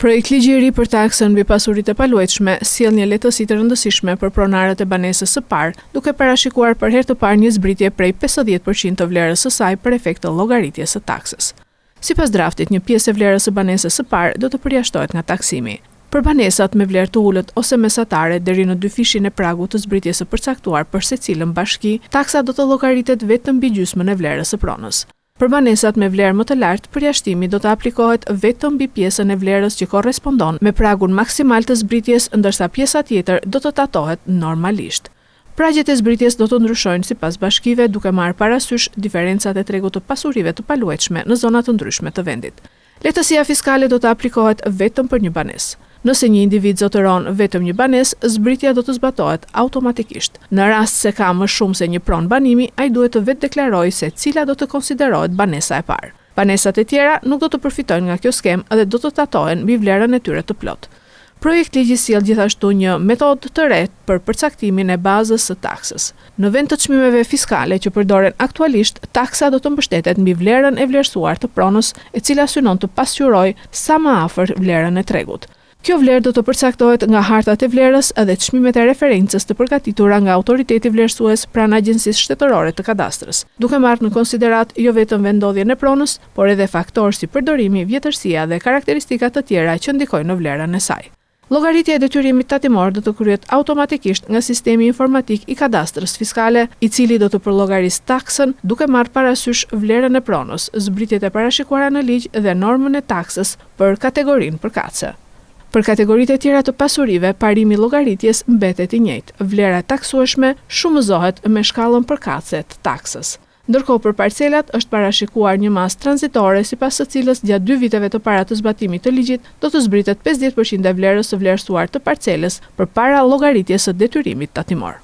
Projekt ligji i ri për taksën mbi pasuritë e paluajtshme sjell një lehtësi të rëndësishme për pronarët e banesës së parë, duke parashikuar për herë të parë një zbritje prej 50% të vlerës së saj për efekt të llogaritjes së taksës. Sipas draftit, një pjesë e vlerës së banesës së parë do të përjashtohet nga taksimi. Për banesat me vlerë të ulët ose mesatare deri në 2 fishin e pragut të zbritjes së përcaktuar për secilën bashki, taksa do të llogaritet vetëm mbi gjysmën e vlerës së pronës. Për banesat me vlerë më të lartë, përjashtimi do të aplikohet vetëm mbi pjesën e vlerës që korrespondon me pragun maksimal të zbritjes, ndërsa pjesa tjetër do të tatohet normalisht. Pragjet e zbritjes do të ndryshojnë sipas bashkive duke marrë parasysh diferencat e tregut të pasurive të paluajtshme në zona të ndryshme të vendit. Lehtësia fiskale do të aplikohet vetëm për një banesë. Nëse një individ zotëron vetëm një banesë, zbritja do të zbatohet automatikisht. Në rast se ka më shumë se një pronë banimi, ai duhet të vetë deklarojë se cila do të konsiderohet banesa e parë. Banesat e tjera nuk do të përfitojnë nga kjo skemë dhe do të tatohen mbi vlerën e tyre të plotë. Projekt ligji sjell gjithashtu një metodë të re për përcaktimin e bazës së taksës. Në vend të çmimeve fiskale që përdoren aktualisht, taksa do të mbështetet mbi vlerën e vlerësuar të pronës, e cila synon të pasqyrojë sa më afër vlerën e tregut. Kjo vlerë do të përcaktohet nga hartat e vlerës dhe çmimet e referencës të përgatitura nga autoriteti vlerësues pranë Agjencisë Shtetërore të Kadastrës, duke marrë në konsiderat jo vetëm vendodhjen e pronës, por edhe faktorë si përdorimi, vjetërsia dhe karakteristika të tjera që ndikojnë në vlerën e saj. Llogaritja e detyrimit tatimor do të kryhet automatikisht nga sistemi informatik i kadastrës fiskale, i cili do të përllogarisë taksën duke marrë parasysh vlerën e pronës, zbritjet e parashikuara në ligj dhe normën e taksës për kategorinë përkatëse. Për kategoritë e tjera të pasurive, parimi i llogaritjes mbetet i njëjtë. Vlera e taksueshme shumëzohet me shkallën përkatëse të taksës. Ndërkohë për parcelat është parashikuar një masë tranzitore sipas së cilës gjatë 2 viteve të para të zbatimit të ligjit do të zbritet 50% e vlerës së vlerësuar të parcelës përpara llogaritjes së detyrimit tatimor.